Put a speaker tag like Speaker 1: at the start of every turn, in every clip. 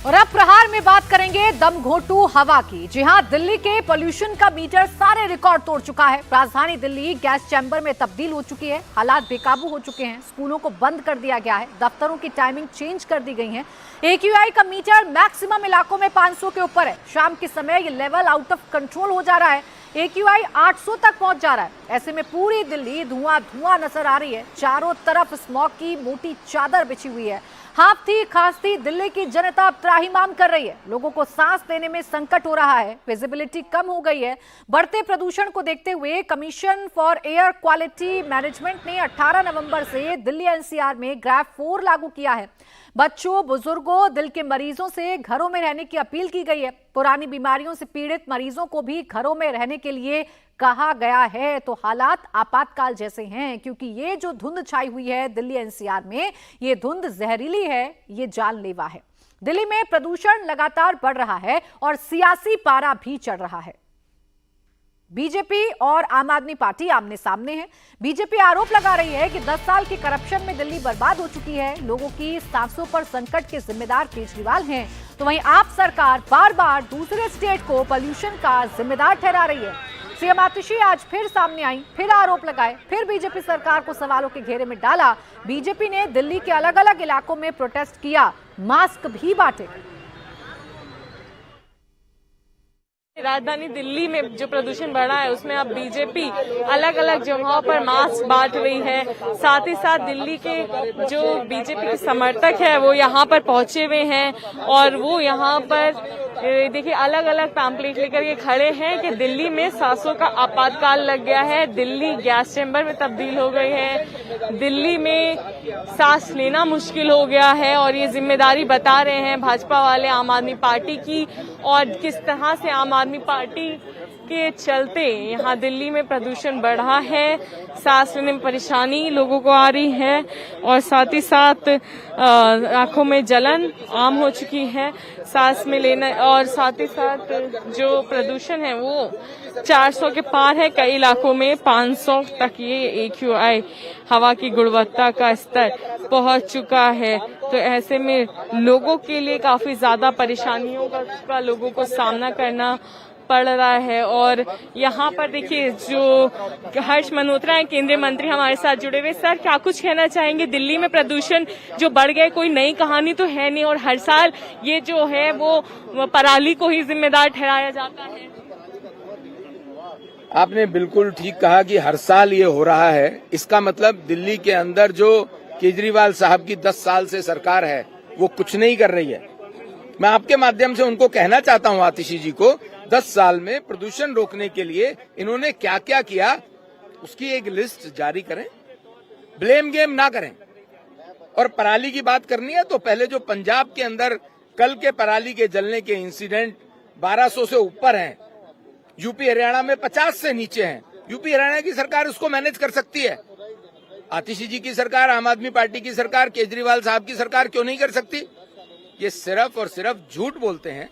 Speaker 1: और अब प्रहार में बात करेंगे दमघोंटू हवा की। जी हां, दिल्ली के पोल्यूशन का मीटर सारे रिकॉर्ड तोड़ चुका है। राजधानी दिल्ली गैस चैम्बर में तब्दील हो चुकी है। हालात बेकाबू हो चुके हैं। स्कूलों को बंद कर दिया गया है। दफ्तरों की टाइमिंग चेंज कर दी गई है। AQI का मीटर मैक्सिमम इलाकों में 500 के ऊपर है। शाम के समय ये लेवल आउट ऑफ कंट्रोल हो जा रहा है। AQI 800 तक पहुंच जा रहा है। ऐसे में पूरी दिल्ली धुआं धुआं नजर आ रही है। चारों तरफ स्मॉग की मोटी चादर बिछी हुई है। हांफती खांसती दिल्ली की जनता अब त्राहिमाम कर रही है। लोगों को सांस लेने में संकट हो रहा है। विजिबिलिटी कम हो गई है। बढ़ते प्रदूषण को देखते हुए commission for air quality management ने 18 नवंबर से दिल्ली NCR में ग्रैफ 4 लागू किया है। बच्चों, बुजुर्गों, दिल के मरीजों से घरों में रहने की अपील की गई है। पुरानी बीमारियों से पीड़ित मरीजों को भी घरों में रहने के लिए कहा गया है। तो हालात आपातकाल जैसे हैं, क्योंकि ये जो धुंध छाई हुई है दिल्ली NCR में, ये धुंध जहरीली है, ये जानलेवा है। दिल्ली में प्रदूषण लगातार बढ़ रहा है और सियासी पारा भी चढ़ रहा है। बीजेपी और आम आदमी पार्टी आमने सामने है। बीजेपी आरोप लगा रही है कि 10 साल के करप्शन में दिल्ली बर्बाद हो चुकी है। लोगों की सांसों पर संकट के जिम्मेदार केजरीवाल हैं। तो वहीं आप सरकार बार बार दूसरे स्टेट को पोल्यूशन का जिम्मेदार ठहरा रही है। सीएम आतिशी आज फिर सामने आई, फिर आरोप लगाए, फिर बीजेपी सरकार को सवालों के घेरे में डाला। बीजेपी ने दिल्ली के अलग अलग इलाकों में प्रोटेस्ट किया, मास्क भी बांटे।
Speaker 2: राजधानी दिल्ली में जो प्रदूषण बढ़ा है उसमें अब बीजेपी अलग अलग जगहों पर मास्क बांट रही है। साथ ही साथ दिल्ली के जो बीजेपी के समर्थक है वो यहाँ पर पहुंचे हुए हैं और वो यहाँ पर देखिए अलग अलग पैम्पलेट लेकर ये खड़े हैं कि दिल्ली में सांसों का आपातकाल लग गया है। दिल्ली गैस चैम्बर में तब्दील हो गई है। दिल्ली में सांस लेना मुश्किल हो गया है और ये जिम्मेदारी बता रहे हैं भाजपा वाले आम आदमी पार्टी की, और किस तरह से आम आदमी पार्टी के चलते यहाँ दिल्ली में प्रदूषण बढ़ा है। सांस लेने में परेशानी लोगों को आ रही है और साथ ही साथ आंखों में जलन आम हो चुकी है सांस में लेना, और साथ ही साथ जो प्रदूषण है वो 400 के पार है। कई इलाकों में 500 तक ये AQI हवा की गुणवत्ता का स्तर पहुंच चुका है। तो ऐसे में लोगों के लिए काफी ज्यादा परेशानियों का लोगों को सामना करना पड़ रहा है। और यहाँ पर देखिए जो हर्ष मल्होत्रा है केंद्रीय मंत्री हमारे साथ जुड़े हुए। सर, क्या कुछ कहना चाहेंगे? दिल्ली में प्रदूषण जो बढ़ गए कोई नई कहानी तो है नहीं, और हर साल ये जो है वो पराली को ही जिम्मेदार ठहराया जाता है।
Speaker 3: आपने बिल्कुल ठीक कहा कि हर साल ये हो रहा है। इसका मतलब दिल्ली के अंदर जो केजरीवाल साहब की 10 साल से सरकार है वो कुछ नहीं कर रही है। मैं आपके माध्यम से उनको कहना चाहता हूं, आतिशी जी को, 10 साल में प्रदूषण रोकने के लिए इन्होंने क्या क्या किया उसकी एक लिस्ट जारी करें। ब्लेम गेम ना करें। और पराली की बात करनी है तो पहले जो पंजाब के अंदर कल के पराली के जलने के इंसिडेंट 1200 से ऊपर हैं, यूपी हरियाणा में 50 से नीचे हैं। यूपी हरियाणा की सरकार उसको मैनेज कर सकती है। आतिशी जी की सरकार, आम आदमी पार्टी की सरकार, केजरीवाल साहब की सरकार क्यों नहीं कर सकती? ये सिर्फ और सिर्फ झूठ बोलते हैं।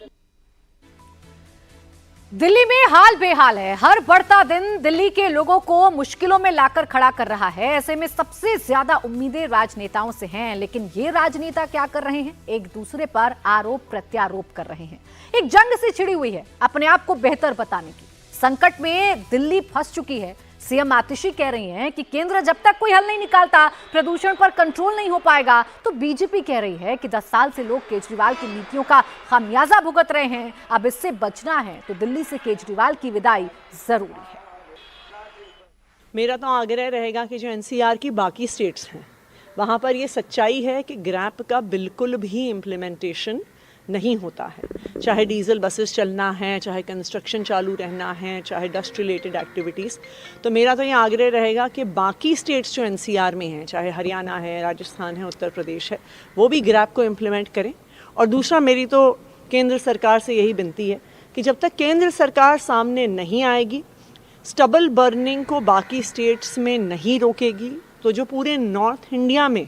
Speaker 1: दिल्ली में हाल बेहाल है। हर बढ़ता दिन दिल्ली के लोगों को मुश्किलों में लाकर खड़ा कर रहा है। ऐसे में सबसे ज्यादा उम्मीदें राजनेताओं से हैं, लेकिन ये राजनेता क्या कर रहे हैं? एक दूसरे पर आरोप प्रत्यारोप कर रहे हैं। एक जंग से छिड़ी हुई है अपने आप को बेहतर बताने की। संकट में दिल्ली फंस चुकी है। सीएम आतिशी कह रही हैं कि केंद्र जब तक कोई हल नहीं निकालता प्रदूषण पर कंट्रोल नहीं हो पाएगा। तो बीजेपी कह रही है कि 10 साल से लोग केजरीवाल की नीतियों का खामियाजा भुगत रहे हैं। अब इससे बचना है तो दिल्ली से केजरीवाल की विदाई जरूरी है।
Speaker 4: मेरा तो आग्रह रहेगा कि जो NCR की बाकी स्टेट्स हैं वहाँ पर ये सच्चाई है कि ग्रैप का बिल्कुल भी इम्प्लीमेंटेशन नहीं होता है। चाहे डीजल बसेस चलना है, चाहे कंस्ट्रक्शन चालू रहना है, चाहे डस्ट रिलेटेड एक्टिविटीज़। तो मेरा तो ये आग्रह रहेगा कि बाकी स्टेट्स जो NCR में हैं, चाहे हरियाणा है, राजस्थान है, उत्तर प्रदेश है, वो भी ग्रैप को इम्प्लीमेंट करें। और दूसरा, मेरी तो केंद्र सरकार से यही विनती है कि जब तक केंद्र सरकार सामने नहीं आएगी, स्टबल बर्निंग को बाकी स्टेट्स में नहीं रोकेगी, तो जो पूरे नॉर्थ इंडिया में,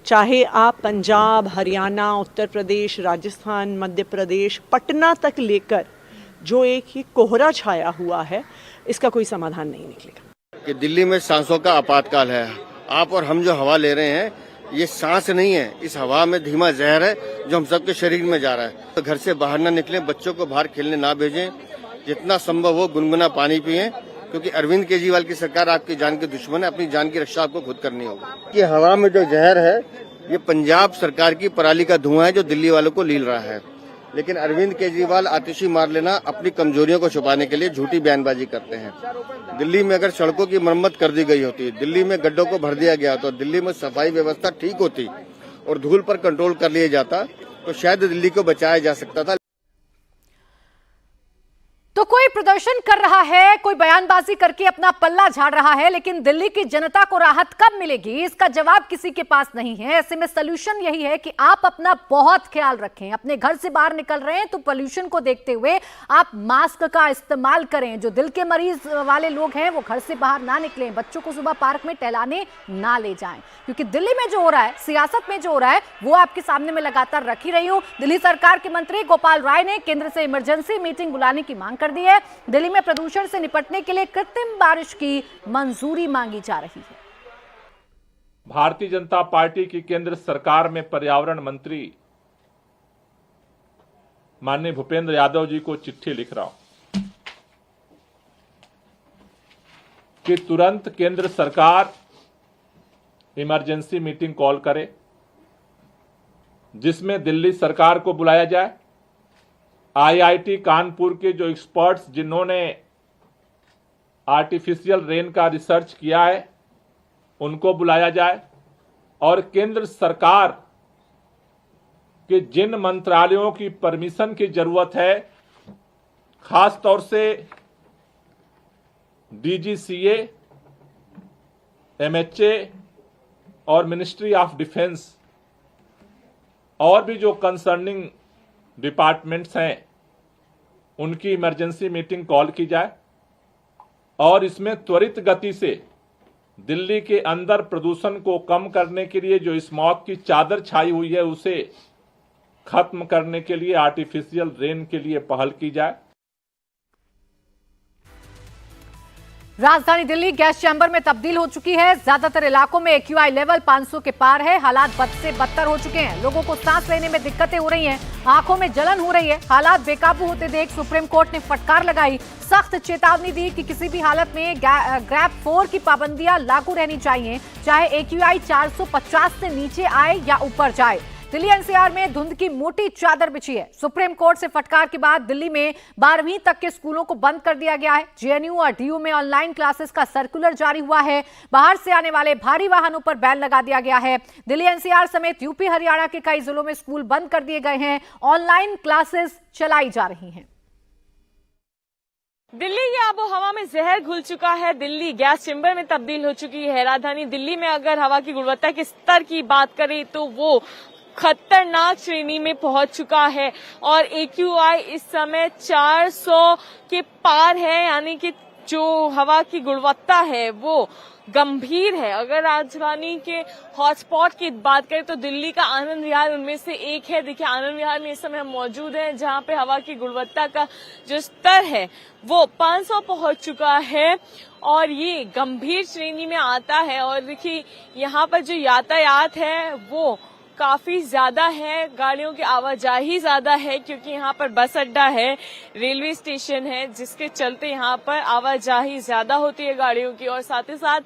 Speaker 4: चाहे आप पंजाब, हरियाणा, उत्तर प्रदेश, राजस्थान, मध्य प्रदेश, पटना तक लेकर जो एक ये कोहरा छाया हुआ है, इसका कोई समाधान नहीं निकलेगा।
Speaker 5: कि दिल्ली में सांसों का आपातकाल है। आप और हम जो हवा ले रहे हैं ये सांस नहीं है, इस हवा में धीमा जहर है जो हम सबके शरीर में जा रहा है। तो घर से बाहर ना निकलें, बच्चों को बाहर खेलने ना भेजें, जितना संभव हो गुनगुना पानी पिएं, क्योंकि अरविंद केजरीवाल की सरकार आपकी जान के दुश्मन है। अपनी जान की रक्षा आपको खुद करनी होगी। ये हवा में जो जहर है ये पंजाब सरकार की पराली का धुआं है जो दिल्ली वालों को लील रहा है। लेकिन अरविंद केजरीवाल आतिशी मार लेना अपनी कमजोरियों को छुपाने के लिए झूठी बयानबाजी करते हैं। दिल्ली में अगर सड़कों की मरम्मत कर दी गई होती, दिल्ली में गड्ढों को भर दिया गया तो दिल्ली में सफाई व्यवस्था ठीक होती और धूल पर कंट्रोल कर लिया जाता तो शायद दिल्ली को बचाया जा सकता था।
Speaker 1: तो कोई प्रदर्शन कर रहा है, कोई बयानबाजी करके अपना पल्ला झाड़ रहा है, लेकिन दिल्ली की जनता को राहत कब मिलेगी इसका जवाब किसी के पास नहीं है। ऐसे में सलूशन यही है कि आप अपना बहुत ख्याल रखें। अपने घर से बाहर निकल रहे हैं तो पोल्यूशन को देखते हुए आप मास्क का इस्तेमाल करें। जो दिल के मरीज वाले लोग हैं वो घर से बाहर ना निकलें, बच्चों को सुबह पार्क में टहलाने ना ले जाएं, क्योंकि दिल्ली में जो हो रहा है, सियासत में जो हो रहा है वो आपके सामने में लगातार रख ही रही हूं। दिल्ली सरकार के मंत्री गोपाल राय ने केंद्र से इमरजेंसी मीटिंग बुलाने की मांग कर दी है। दिल्ली में प्रदूषण से निपटने के लिए कृत्रिम बारिश की मंजूरी मांगी जा रही है।
Speaker 6: भारतीय जनता पार्टी की केंद्र सरकार में पर्यावरण मंत्री माननीय भूपेंद्र यादव जी को चिट्ठी लिख रहा हूं कि तुरंत केंद्र सरकार इमरजेंसी मीटिंग कॉल करे, जिसमें दिल्ली सरकार को बुलाया जाए, आईआईटी कानपुर के जो एक्सपर्ट्स जिन्होंने आर्टिफिशियल रेन का रिसर्च किया है उनको बुलाया जाए, और केंद्र सरकार के जिन मंत्रालयों की परमिशन की जरूरत है, खास तौर से डीजीसीए, एमएचए और मिनिस्ट्री ऑफ डिफेंस और भी जो कंसर्निंग डिपार्टमेंट्स हैं, उनकी इमरजेंसी मीटिंग कॉल की जाए और इसमें त्वरित गति से दिल्ली के अंदर प्रदूषण को कम करने के लिए जो स्मॉग की चादर छाई हुई है उसे खत्म करने के लिए आर्टिफिशियल रेन के लिए पहल की जाए।
Speaker 1: राजधानी दिल्ली गैस चैम्बर में तब्दील हो चुकी है। ज्यादातर इलाकों में एक्यूआई लेवल 500 के पार है। हालात बद से बदतर हो चुके हैं। लोगों को सांस लेने में दिक्कतें हो रही हैं, आंखों में जलन हो रही है। हालात बेकाबू होते देख सुप्रीम कोर्ट ने फटकार लगाई, सख्त चेतावनी दी कि किसी भी हालत में ग्रैप 4 की पाबंदियां लागू रहनी चाहिए, चाहे एक्यूआई 450 से नीचे आए या ऊपर जाए। दिल्ली एनसीआर में धुंध की मोटी चादर बिछी है। सुप्रीम कोर्ट से फटकार के बाद दिल्ली में 12वीं तक के स्कूलों को बंद कर दिया गया है। जेएनयू और डीयू में ऑनलाइन क्लासेस का सर्कुलर जारी हुआ है। बाहर से आने वाले भारी वाहनों पर बैन लगा दिया गया है। दिल्ली एनसीआर समेत यूपी हरियाणा के कई जिलों में स्कूल बंद कर दिए गए हैं। ऑनलाइन क्लासेस चलाई जा रही हैं।
Speaker 2: दिल्ली की आबो हवा में जहर घुल चुका है। दिल्ली गैस चैम्बर में तब्दील हो चुकी है। राजधानी दिल्ली में अगर हवा की गुणवत्ता के स्तर की बात करें तो वो खतरनाक श्रेणी में पहुंच चुका है और एक्यूआई इस समय 400 के पार है, यानी कि जो हवा की गुणवत्ता है वो गंभीर है। अगर राजधानी के हॉटस्पॉट की बात करें तो दिल्ली का आनंद विहार उनमें से एक है। देखिए, आनंद विहार में इस समय हम मौजूद हैं, जहां पे हवा की गुणवत्ता का जो स्तर है वो 500 पहुंच चुका है और ये गंभीर श्रेणी में आता है। और देखिए, यहाँ पर जो यातायात है वो काफी ज्यादा है, गाड़ियों की आवाजाही ज्यादा है, क्योंकि यहाँ पर बस अड्डा है, रेलवे स्टेशन है, जिसके चलते यहाँ पर आवाजाही ज्यादा होती है गाड़ियों की। और साथ ही साथ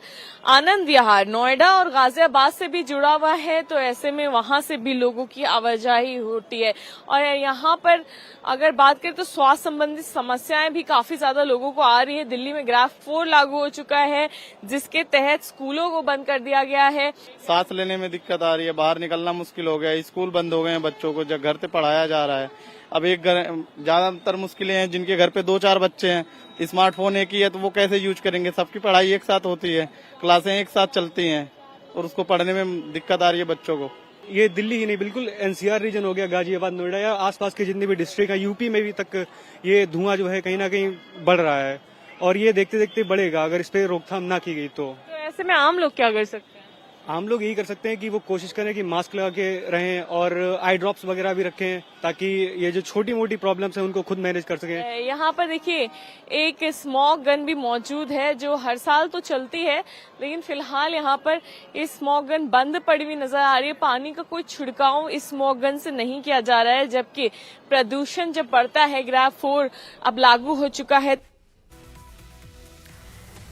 Speaker 2: आनंद विहार नोएडा और गाजियाबाद से भी जुड़ा हुआ है, तो ऐसे में वहां से भी लोगों की आवाजाही होती है। और यहाँ पर अगर बात करें तो स्वास्थ्य संबंधित समस्याएं भी काफी ज्यादा लोगों को आ रही है। दिल्ली में ग्रैप 4 लागू हो चुका है, जिसके तहत स्कूलों को बंद कर दिया गया है।
Speaker 7: सांस लेने में दिक्कत आ रही है, बाहर निकलना मुश्किल हो गया, स्कूल बंद हो गए हैं, बच्चों को जब घर से पढ़ाया जा रहा है। अब एक ज्यादातर मुश्किलें हैं जिनके घर पे 2-4 बच्चे हैं, स्मार्टफोन एक ही है तो वो कैसे यूज करेंगे। सबकी पढ़ाई एक साथ होती है, क्लासें एक साथ चलती हैं और उसको पढ़ने में दिक्कत आ रही है बच्चों को।
Speaker 8: ये दिल्ली ही नहीं, बिल्कुल एनसीआर रीजन हो गया, गाजियाबाद, नोएडा या आसपास के जितने भी डिस्ट्रिक्ट हैं, यूपी में भी तक ये धुआं जो है कहीं ना कहीं बढ़ रहा है और ये देखते देखते बढ़ेगा अगर इस पे रोकथाम ना की गई तो।
Speaker 2: ऐसे में आम लोग क्या कर सकते हैं?
Speaker 8: हम लोग यही कर सकते हैं कि वो कोशिश करें कि मास्क लगा के रहें और आई ड्रॉप्स वगैरह भी रखें, ताकि ये जो छोटी मोटी प्रॉब्लम्स हैं उनको खुद मैनेज कर सकें।
Speaker 2: यहाँ पर देखिए एक स्मॉग गन भी मौजूद है जो हर साल तो चलती है, लेकिन फिलहाल यहाँ पर ये स्मॉग गन बंद पड़ी हुई नजर आ रही है। पानी का कोई छिड़काव इस स्मॉग गन से नहीं किया जा रहा है, जबकि प्रदूषण जब बढ़ता है, ग्रैब 4 अब लागू हो चुका है।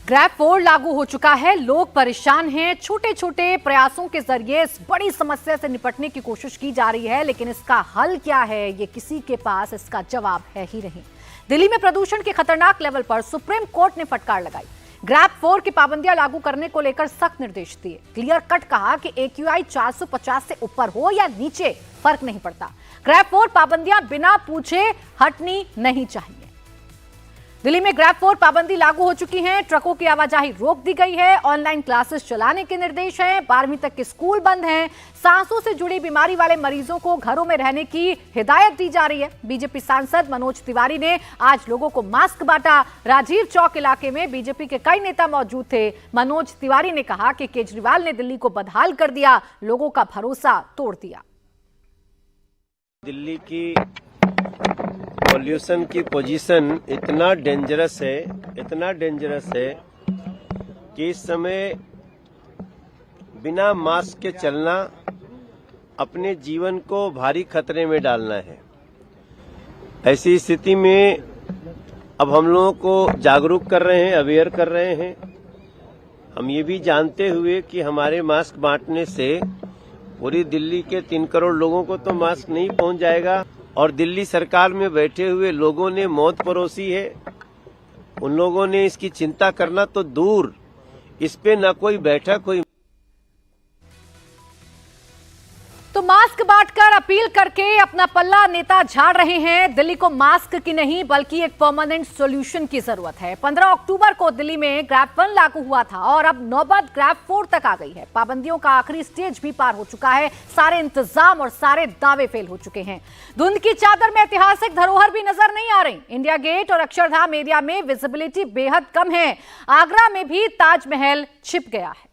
Speaker 1: ग्रैब 4 लागू हो चुका है, लोग परेशान हैं। छोटे छोटे प्रयासों के जरिए इस बड़ी समस्या से निपटने की कोशिश की जा रही है, लेकिन इसका हल क्या है, ये किसी के पास इसका जवाब है ही नहीं। दिल्ली में प्रदूषण के खतरनाक लेवल पर सुप्रीम कोर्ट ने फटकार लगाई। ग्रैब 4 की पाबंदियां लागू करने को लेकर सख्त निर्देश दिए। क्लियर कट कहा कि AQI 450 से ऊपर हो या नीचे फर्क नहीं पड़ता, ग्रैब 4 पाबंदियां बिना पूछे हटनी नहीं चाहिए। दिल्ली में ग्रैब 4 पाबंदी लागू हो चुकी है। ट्रकों की आवाजाही रोक दी गई है। ऑनलाइन क्लासेस चलाने के निर्देश हैं। 12वीं तक के स्कूल बंद हैं। सांसों से जुड़ी बीमारी वाले मरीजों को घरों में रहने की हिदायत दी जा रही है। बीजेपी सांसद मनोज तिवारी ने आज लोगों को मास्क बांटा। राजीव चौक इलाके में बीजेपी के कई नेता मौजूद थे। मनोज तिवारी ने कहा कि केजरीवाल ने दिल्ली को बदहाल कर दिया, लोगों का भरोसा तोड़ दिया।
Speaker 9: दिल्ली की पॉल्यूशन की पोजीशन इतना डेंजरस है कि इस समय बिना मास्क के चलना अपने जीवन को भारी खतरे में डालना है। ऐसी स्थिति में अब हम लोगों को जागरूक कर रहे हैं, अवेयर कर रहे हैं। हम ये भी जानते हुए कि हमारे मास्क बांटने से पूरी दिल्ली के 3 करोड़ लोगों को तो मास्क नहीं पहुंच जाएगा, और दिल्ली सरकार में बैठे हुए लोगों ने मौत परोसी है। उन लोगों ने इसकी चिंता करना तो दूर, इस पे न कोई बैठक हुई।
Speaker 1: तो मास्क बांटकर अपील करके अपना पल्ला नेता झाड़ रहे हैं। दिल्ली को मास्क की नहीं बल्कि एक परमानेंट सॉल्यूशन की जरूरत है। 15 अक्टूबर को दिल्ली में ग्रैब 1 लागू हुआ था और अब नौबत ग्रैब 4 तक आ गई है। पाबंदियों का आखिरी स्टेज भी पार हो चुका है। सारे इंतजाम और सारे दावे फेल हो चुके हैं। धुंध की चादर में ऐतिहासिक धरोहर भी नजर नहीं आ रही। इंडिया गेट और अक्षरधाम एरिया में विजिबिलिटी बेहद कम है। आगरा में भी ताजमहल छिप गया है।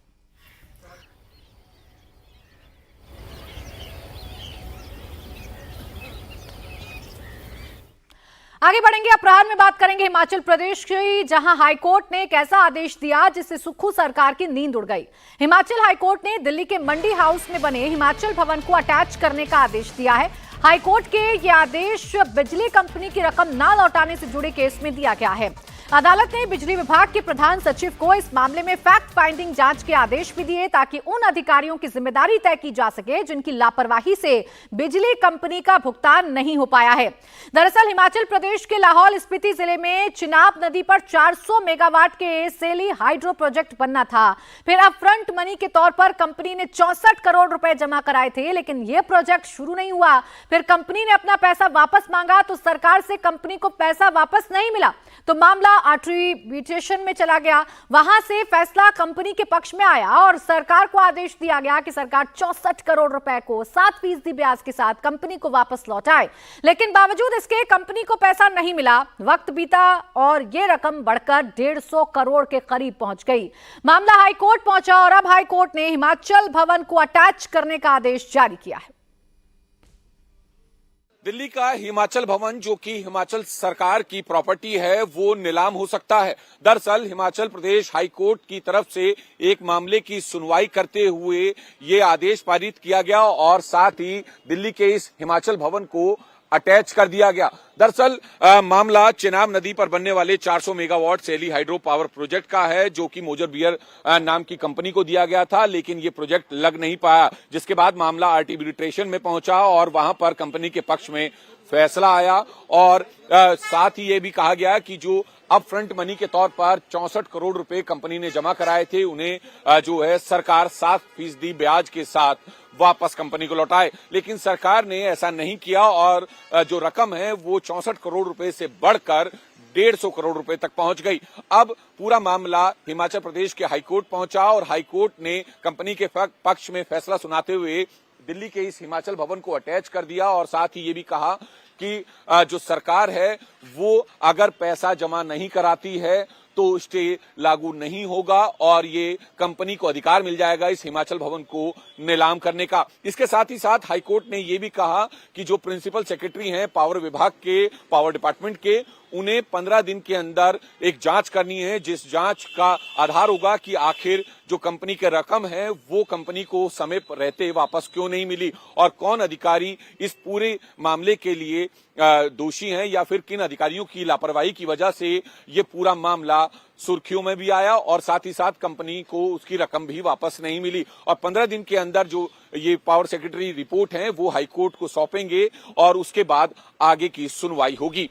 Speaker 1: आगे बढ़ेंगे, अपराह्न में बात करेंगे हिमाचल प्रदेश की, जहां हाईकोर्ट ने एक ऐसा आदेश दिया जिससे सुक्खू सरकार की नींद उड़ गई। हिमाचल हाईकोर्ट ने दिल्ली के मंडी हाउस में बने हिमाचल भवन को अटैच करने का आदेश दिया है। हाईकोर्ट के ये आदेश बिजली कंपनी की रकम न लौटाने से जुड़े केस में दिया गया है। अदालत ने बिजली विभाग के प्रधान सचिव को इस मामले में फैक्ट फाइंडिंग जांच के आदेश भी दिए, ताकि उन अधिकारियों की जिम्मेदारी तय की जा सके जिनकी लापरवाही से बिजली कंपनी का भुगतान नहीं हो पाया है। दरअसल हिमाचल प्रदेश के लाहौल स्पीति जिले में चिनाब नदी पर 400 मेगावाट के सेली हाइड्रो प्रोजेक्ट बनना था। फिर अब फ्रंट मनी के तौर पर कंपनी ने 64 करोड़ रुपए जमा कराए थे, लेकिन यह प्रोजेक्ट शुरू नहीं हुआ। फिर कंपनी ने अपना पैसा वापस मांगा तो सरकार से कंपनी को पैसा वापस नहीं मिला, तो मामला आर्बिट्रेशन में चला गया। वहां से फैसला कंपनी के पक्ष में आया और सरकार को आदेश दिया गया कि सरकार 64 करोड़ रुपए को 7% ब्याज के साथ कंपनी को वापस लौटाए, लेकिन बावजूद इसके कंपनी को पैसा नहीं मिला। वक्त बीता और यह रकम बढ़कर 150 करोड़ के करीब पहुंच गई। मामला हाईकोर्ट पहुंचा और अब हाईकोर्ट ने हिमाचल भवन को अटैच करने का आदेश जारी किया है।
Speaker 10: दिल्ली का हिमाचल भवन, जो कि हिमाचल सरकार की प्रॉपर्टी है, वो नीलाम हो सकता है। दरअसल हिमाचल प्रदेश हाईकोर्ट की तरफ से एक मामले की सुनवाई करते हुए ये आदेश पारित किया गया और साथ ही दिल्ली के इस हिमाचल भवन को अटैच कर दिया गया। दरअसल मामला चिनाब नदी पर बनने वाले 400 मेगावाट सेली हाइड्रो पावर प्रोजेक्ट का है, जो कि मोजर बियर नाम की कंपनी को दिया गया था, लेकिन ये प्रोजेक्ट लग नहीं पाया, जिसके बाद मामला आर्बिट्रेशन में पहुंचा और वहां पर कंपनी के पक्ष में फैसला आया। और साथ ही ये भी कहा गया कि जो अब फ्रंट मनी के तौर पर 64 करोड़ रुपए कंपनी ने जमा कराए थे, उन्हें जो है सरकार 7% ब्याज के साथ वापस कंपनी को लौटाए, लेकिन सरकार ने ऐसा नहीं किया और जो रकम है वो 64 करोड़ रुपए से बढ़कर 150 करोड़ रुपए तक पहुंच गई। अब पूरा मामला हिमाचल प्रदेश के हाईकोर्ट पहुंचा और हाईकोर्ट ने कंपनी के पक्ष में फैसला सुनाते हुए दिल्ली के इस हिमाचल भवन को अटैच कर दिया और साथ ही ये भी कहा कि जो सरकार है वो अगर पैसा जमा नहीं कराती है तो स्टे लागू नहीं होगा और ये कंपनी को अधिकार मिल जाएगा इस हिमाचल भवन को नीलाम करने का। इसके साथ ही साथ हाईकोर्ट ने यह भी कहा कि जो प्रिंसिपल सेक्रेटरी हैं पावर विभाग के, पावर डिपार्टमेंट के, उन्हें 15 दिन के अंदर एक जांच करनी है, जिस जांच का आधार होगा कि आखिर जो कंपनी की रकम है वो कंपनी को समय पर रहते वापस क्यों नहीं मिली और कौन अधिकारी इस पूरे मामले के लिए दोषी हैं या फिर किन अधिकारियों की लापरवाही की वजह से ये पूरा मामला सुर्खियों में भी आया और साथ ही साथ कंपनी को उसकी रकम भी वापस नहीं मिली। और 15 दिन के अंदर जो ये पावर सेक्रेटरी रिपोर्ट है वो हाईकोर्ट को सौंपेंगे और उसके बाद आगे की सुनवाई होगी।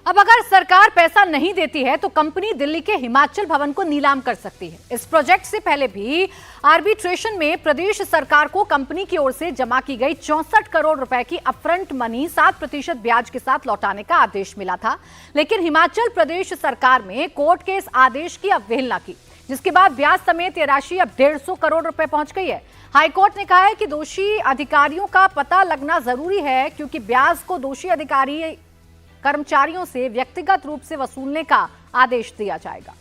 Speaker 1: अब अगर सरकार पैसा नहीं देती है तो कंपनी दिल्ली के हिमाचल भवन को नीलाम कर सकती है। इस प्रोजेक्ट से पहले भी आर्बिट्रेशन में प्रदेश सरकार को कंपनी की ओर से जमा की गई 64 करोड़ रुपए की अपफ्रंट मनी 7% ब्याज के साथ लौटाने का आदेश मिला था, लेकिन हिमाचल प्रदेश सरकार में कोर्ट के इस आदेश की अवहेलना की, जिसके बाद ब्याज समेत यह राशि अब 150 करोड़ रुपए पहुंच गई है। हाईकोर्ट ने कहा है कि दोषी अधिकारियों का पता लगना जरूरी है, क्योंकि ब्याज को दोषी अधिकारी कर्मचारियों से व्यक्तिगत रूप से वसूलने का आदेश दिया जाएगा।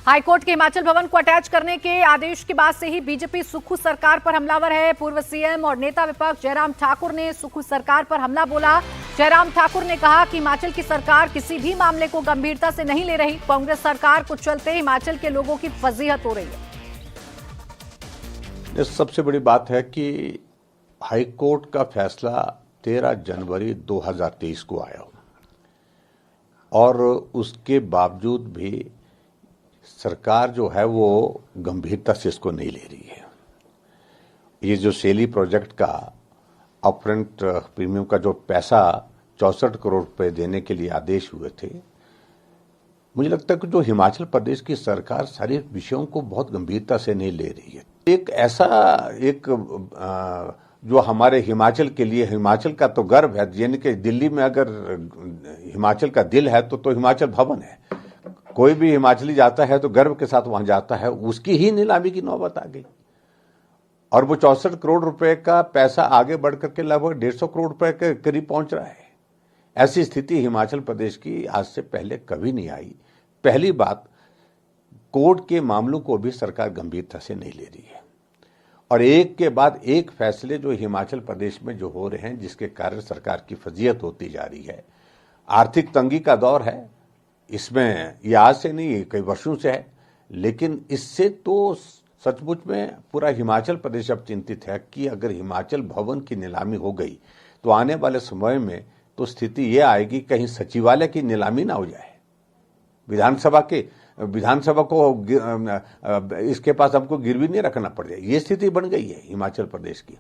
Speaker 1: हाईकोर्ट के हिमाचल भवन को अटैच करने के आदेश के बाद से ही बीजेपी सुक्खू सरकार पर हमलावर है। पूर्व सीएम और नेता विपक्ष जयराम ठाकुर ने सुक्खू सरकार पर हमला बोला। जयराम ठाकुर ने कहा कि हिमाचल की सरकार किसी भी मामले को गंभीरता से नहीं ले रही। कांग्रेस सरकार को चलते हिमाचल के लोगों की फजीहत हो रही है।
Speaker 11: सबसे बड़ी बात है कि हाईकोर्ट का फैसला 13 जनवरी 2023 को आया और उसके बावजूद भी सरकार जो है वो गंभीरता से इसको नहीं ले रही है। ये जो सेली प्रोजेक्ट का अपफ्रंट प्रीमियम का जो पैसा 64 करोड़ रुपए देने के लिए आदेश हुए थे, मुझे लगता है कि जो हिमाचल प्रदेश की सरकार सारे विषयों को बहुत गंभीरता से नहीं ले रही है। एक ऐसा जो हमारे हिमाचल के लिए, हिमाचल का तो गर्व है, यानी कि दिल्ली में अगर हिमाचल का दिल है तो हिमाचल भवन है। कोई भी हिमाचली जाता है तो गर्व के साथ वहां जाता है, उसकी ही नीलामी की नौबत आ गई और वो 64 करोड़ रुपए का पैसा आगे बढ़ करके लगभग 150 करोड़ रुपए के करीब पहुंच रहा है। ऐसी स्थिति हिमाचल प्रदेश की आज से पहले कभी नहीं आई। पहली बात, कोर्ट के मामलों को भी सरकार गंभीरता से नहीं ले रही है और एक के बाद एक फैसले जो हिमाचल प्रदेश में जो हो रहे हैं, जिसके कारण सरकार की फजीहत होती जा रही है। आर्थिक तंगी का दौर है, इसमें ये आज से नहीं कई वर्षों से है, लेकिन इससे तो सचमुच में पूरा हिमाचल प्रदेश अब चिंतित है कि अगर हिमाचल भवन की नीलामी हो गई तो आने वाले समय में तो स्थिति ये आएगी कहीं सचिवालय की नीलामी ना हो जाए, विधानसभा को इसके पास हमको गिरवी नहीं रखना पड़ जाए। ये स्थिति बन गई है हिमाचल प्रदेश की।